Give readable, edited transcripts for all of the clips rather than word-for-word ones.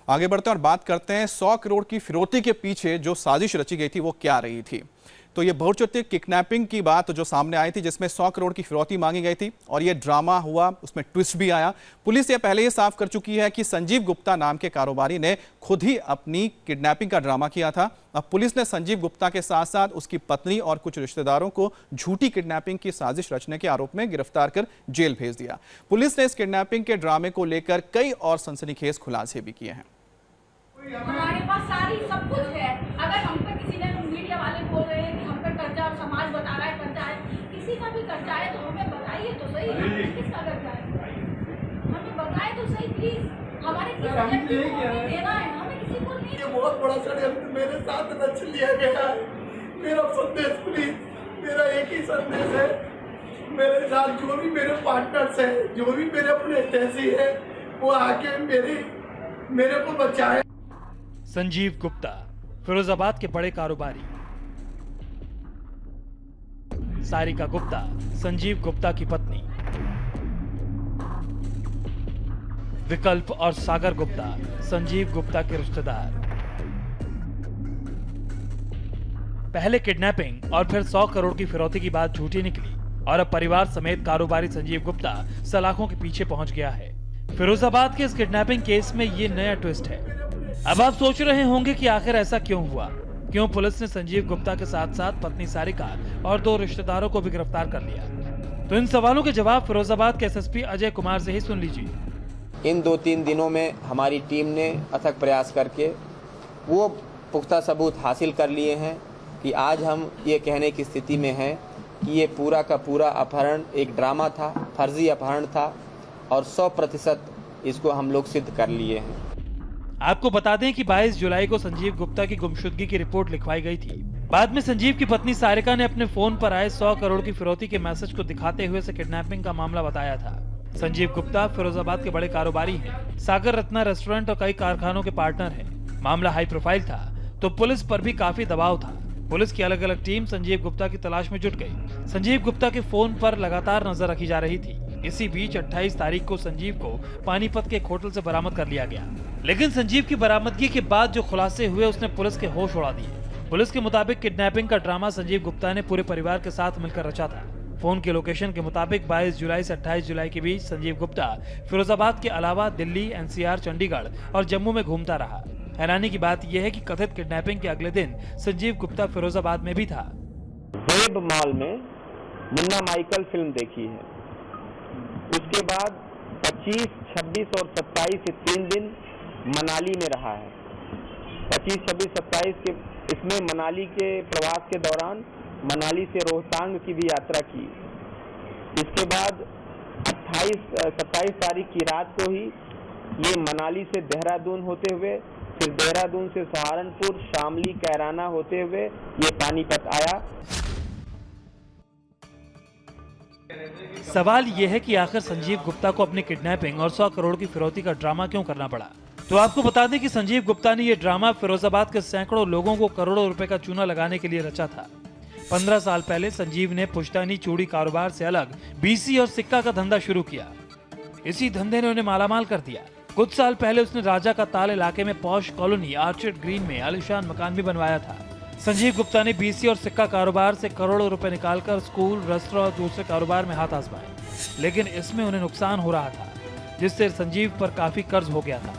आगे बढ़ते हैं और बात करते हैं 100 करोड़ की फिरौती के पीछे जो साजिश रची गई थी वो क्या रही थी। तो ये बहुचर्चित किडनैपिंग की बात जो सामने आई थी जिसमें 100 करोड़ की फिरौती मांगी गई थी और ये ड्रामा हुआ, उसमें ट्विस्ट भी आया। पुलिस ये पहले ही साफ कर चुकी है कि संजीव गुप्ता नाम के कारोबारी ने खुद ही अपनी किडनैपिंग का ड्रामा किया था। अब पुलिस ने संजीव गुप्ता के साथ साथ उसकी पत्नी और कुछ रिश्तेदारों को झूठी किडनैपिंग की साजिश रचने के आरोप में गिरफ्तार कर जेल भेज दिया। पुलिस ने इस किडनैपिंग के ड्रामे को लेकर कई और सनसनीखेज खुलासे भी किए हैं। हमारे पास सारी सब कुछ है। अगर हम पे किसी ने मीडिया वाले बोल रहे हैं कि हम पे कर्जा, समाज बता रहा है कर्जा है, किसी का भी कर्जा है तो हमें बताइए तो सही, किसका कर्जा है हमें बताए तो सही प्लीज। हमारे किसी को देना है, हमें किसी को नहीं। ये बहुत बड़ा षड्यंत्र मेरे साथ रच लिया गया है। मेरा संदेश प्लीज, मेरा एक ही संदेश है, मेरे साथ जो भी मेरे पार्टनर्स हैं, जो भी मेरे अपने तहसी है, वो आके मेरे को बचाए। संजीव गुप्ता फिरोजाबाद के बड़े कारोबारी, सारिका गुप्ता संजीव गुप्ता की पत्नी, विकल्प और सागर गुप्ता संजीव गुप्ता के रिश्तेदार। पहले किडनैपिंग और फिर 100 करोड़ की फिरौती की बात झूठी निकली और अब परिवार समेत कारोबारी संजीव गुप्ता सलाखों के पीछे पहुंच गया है। फिरोजाबाद के इस किडनैपिंग केस में ये नया ट्विस्ट है। अब आप सोच रहे होंगे कि आखिर ऐसा क्यों हुआ, क्यों पुलिस ने संजीव गुप्ता के साथ साथ पत्नी सारिका और 2 रिश्तेदारों को भी गिरफ्तार कर लिया। तो इन सवालों के जवाब फिरोजाबाद के एसएसपी अजय कुमार से ही सुन लीजिए। इन 2-3 दिनों में हमारी टीम ने अथक प्रयास करके वो पुख्ता सबूत हासिल कर लिए हैं कि आज हम ये कहने की स्थिति में हैं कि ये पूरा का पूरा अपहरण एक ड्रामा था, फर्जी अपहरण था और 100% इसको हम लोग सिद्ध कर लिए हैं। आपको बता दें कि 22 जुलाई को संजीव गुप्ता की गुमशुदगी की रिपोर्ट लिखवाई गई थी। बाद में संजीव की पत्नी सारिका ने अपने फोन पर आए 100 करोड़ की फिरौती के मैसेज को दिखाते हुए इसे किडनैपिंग का मामला बताया था। संजीव गुप्ता फिरोजाबाद के बड़े कारोबारी हैं, सागर रत्ना रेस्टोरेंट और कई कारखानों के पार्टनर हैं। मामला हाई प्रोफाइल था तो पुलिस पर भी काफी दबाव था। पुलिस की अलग अलग टीम संजीव गुप्ता की तलाश में जुट गई। संजीव गुप्ता के फोन पर लगातार नजर रखी जा रही थी। इसी बीच 28 तारीख को संजीव को पानीपत के एक होटल से बरामद कर लिया गया। लेकिन संजीव की बरामदगी के बाद जो खुलासे हुए उसने पुलिस के होश उड़ा दिए। पुलिस के मुताबिक किडनैपिंग का ड्रामा संजीव गुप्ता ने पूरे परिवार के साथ मिलकर रचा था। फोन के लोकेशन के मुताबिक 22 जुलाई से 28 जुलाई के बीच संजीव गुप्ता फिरोजाबाद के अलावा दिल्ली, एनसीआर, चंडीगढ़ और जम्मू में घूमता रहा। हैरानी की बात यह है कि कथित किडनैपिंग के अगले दिन संजीव गुप्ता फिरोजाबाद में भी था। वेब मॉल में मुन्ना माइकल फिल्म देखी है। उसके बाद 25, 26 और 27 ये 3 दिन मनाली में रहा है। 25, 26, 27 के इसमें मनाली के प्रवास के दौरान मनाली से रोहतांग की भी यात्रा की। इसके बाद 27 तारीख की रात को ही ये मनाली से देहरादून होते हुए, फिर देहरादून से सहारनपुर, शामली, कैराना होते हुए ये पानीपत आया। सवाल यह है कि आखिर संजीव गुप्ता को अपनी किडनैपिंग और 100 करोड़ की फिरौती का ड्रामा क्यों करना पड़ा। तो आपको बता दें कि संजीव गुप्ता ने यह ड्रामा फिरोजाबाद के सैकड़ों लोगों को करोड़ों रुपए का चूना लगाने के लिए रचा था। 15 साल पहले संजीव ने पुश्तैनी चूड़ी कारोबार से अलग बीसी और सिक्का का धंधा शुरू किया। इसी धंधे ने उन्हें मालामाल कर दिया। कुछ साल पहले उसने राजा का ताल इलाके में पॉश कॉलोनी आर्चर्ड ग्रीन में आलीशान मकान भी बनवाया था। संजीव गुप्ता ने बीसी और सिक्का कारोबार से करोड़ों रुपए निकालकर स्कूल, रेस्टोरेंट और दूसरे कारोबार में हाथ आजमाए, लेकिन इसमें उन्हें नुकसान हो रहा था, जिससे संजीव पर काफी कर्ज हो गया था।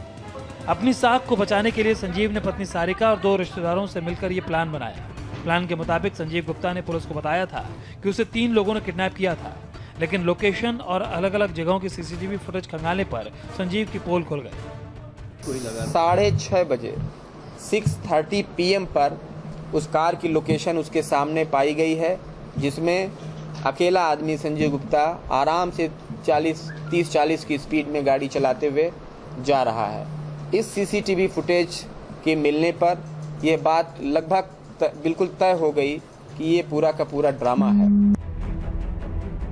अपनी साख को बचाने के लिए संजीव ने पत्नी सारिका और 2 रिश्तेदारों से मिलकर ये प्लान बनाया। प्लान के मुताबिक संजीव गुप्ता ने पुलिस को बताया था कि उसे 3 लोगों ने किडनैप किया था, लेकिन लोकेशन और अलग अलग जगहों की सीसीटीवी फुटेज खंगालने पर संजीव की पोल खुल गई। 6:30 बजे 6:30 PM पर उस कार की लोकेशन उसके सामने पाई गई है, जिसमें अकेला आदमी संजीव गुप्ता आराम से 30-40 की स्पीड में गाड़ी चलाते हुए जा रहा है। इस सीसीटीवी फुटेज के मिलने पर यह बात लगभग बिल्कुल तय हो गई कि ये पूरा का पूरा ड्रामा है।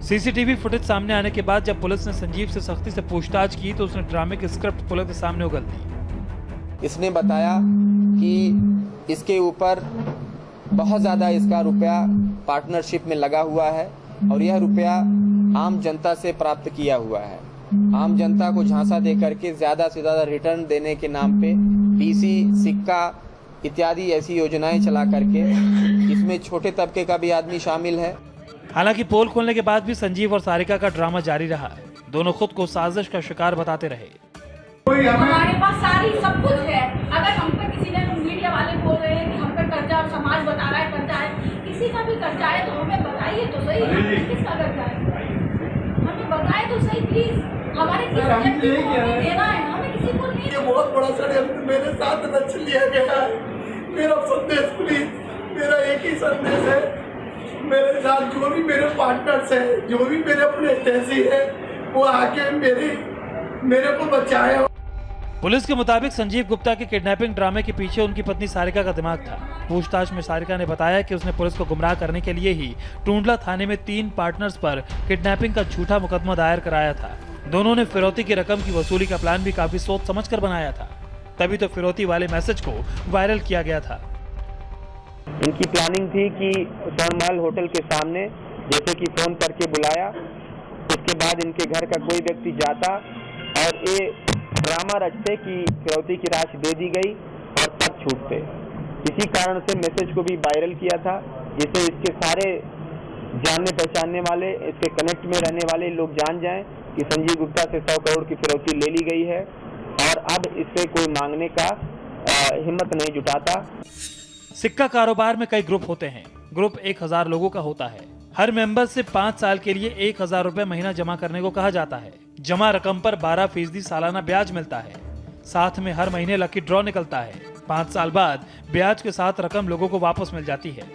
सीसीटीवी फुटेज सामने आने के बाद जब पुलिस ने संजीव से सख्ती से पूछताछ की तो उसने ड्रामे की स्क्रिप्ट पुलिस के सामने उगल दी। इसने बताया कि इसके ऊपर बहुत ज़्यादा इसका रुपया पार्टनरशिप में लगा हुआ है और यह रुपया आम जनता से प्राप्त किया हुआ है। आम जनता को झांसा दे करके ज्यादा से ज्यादा रिटर्न देने के नाम पे डीसी, सिक्का इत्यादि ऐसी योजनाएं चला करके इसमें छोटे तबके का भी आदमी शामिल है। हालांकि पोल खोलने के बाद भी संजीव और सारिका का ड्रामा जारी रहा। दोनों खुद को साजिश का शिकार बताते रहे। हमारे पास सारी सब कुछ है। अगर हम पे किसी ने मीडिया वाले बोल रहे हैं कि हम पे कर्जा और समाज बता रहा है कर्जा है, किसी का भी कर्जा है तो हमें बताइए तो सही, किसका कर्जा है हमें बताए तो सही प्लीज। हमारे किस व्यक्ति को हमें देना है, हमें किसी को नहीं। ये बहुत बड़ा षड्यंत्र मेरे साथ रच लिया गया है। मेरा संदेश प्लीज, मेरा एक ही संदेश है, मेरे साथ जो भी मेरे पार्टनर्स हैं, जो भी मेरे अपने तहसील है, वो आके मेरे को बचाए। पुलिस के मुताबिक संजीव गुप्ता के किडनैपिंग ड्रामे के पीछे उनकी पत्नी सारिका का दिमाग था। पूछताछ में सारिका ने बताया कि उसने पुलिस को गुमराह करने के लिए ही टूंडला थाने में 3 पार्टनर्स पर किडनैपिंग का झूठा मुकदमा दायर कराया था। दोनों ने फिरौती की रकम की वसूली का प्लान भी काफी सोच समझकर बनाया था, तभी तो फिरौती वाले मैसेज को वायरल किया गया था। इनकी प्लानिंग थी कि स्वर्णमहल होटल के सामने जैसे कि फोन करके बुलाया, उसके बाद इनके घर का कोई व्यक्ति जाता और ये ड्रामा रचते कि फिरौती की राशि दे दी गई और तब छूटते। इसी कारण से मैसेज को भी वायरल किया था, जिससे इसके सारे जानने पहचानने वाले, इसके कनेक्ट में रहने वाले लोग जान जाएं कि संजीव गुप्ता से 100 करोड़ की फिरौती ले ली गई है और अब इससे कोई मांगने का हिम्मत नहीं जुटाता। सिक्का कारोबार में कई ग्रुप होते हैं। ग्रुप 1000 लोगों का होता है। हर मेंबर से 5 साल के लिए 1000 रुपए महीना जमा करने को कहा जाता है। जमा रकम पर 12% सालाना ब्याज मिलता है। साथ में हर महीने लकी ड्रॉ निकलता है। 5 साल बाद ब्याज के साथ रकम लोगों को वापस मिल जाती है।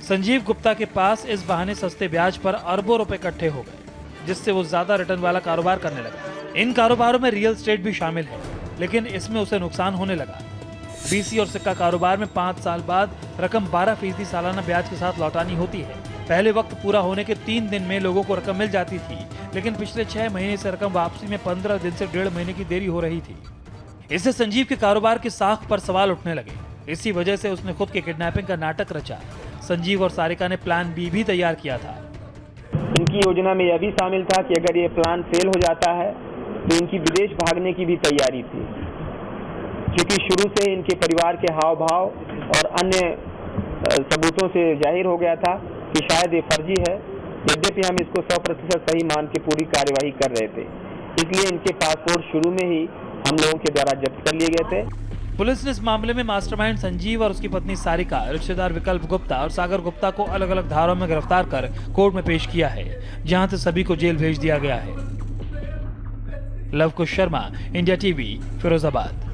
संजीव गुप्ता के पास इस बहाने सस्ते ब्याज पर अरबों रुपए इकट्ठे हो गए, जिससे वो ज्यादा रिटर्न वाला कारोबार करने लगा। इन कारोबारों में रियल एस्टेट भी शामिल है, लेकिन इसमें उसे नुकसान होने लगा। बीसी और सिक्का कारोबार में 5 साल बाद रकम 12% सालाना ब्याज के साथ लौटानी होती है। पहले वक्त पूरा होने के 3 दिन में लोगों को रकम मिल जाती थी, लेकिन पिछले 6 महीने से रकम वापसी में 15 दिन से 1.5 महीने की देरी हो रही थी। इससे संजीव के कारोबार की साख पर सवाल उठने लगे। इसी वजह से उसने खुद के किडनैपिंग का नाटक रचा। संजीव और सारिका ने प्लान बी भी तैयार किया था। इनकी योजना में यह भी शामिल था कि अगर ये प्लान फेल हो जाता है तो इनकी विदेश भागने की भी तैयारी थी, क्योंकि शुरू से इनके परिवार के हाव भाव और अन्य सबूतों से जाहिर हो गया था कि शायद ये फर्जी है। यद्यपि हम इसको 100% सही मान के पूरी कार्यवाही कर रहे थे, इसलिए इनके पासपोर्ट शुरू में ही हम लोगों के द्वारा जब्त कर लिए गए थे। पुलिस ने इस मामले में मास्टरमाइंड संजीव और उसकी पत्नी सारिका, रिश्तेदार विकल्प गुप्ता और सागर गुप्ता को अलग अलग धाराओं में गिरफ्तार कर कोर्ट में पेश किया है, जहां से सभी को जेल भेज दिया गया है। लव कुश शर्मा, इंडिया टीवी, फिरोजाबाद।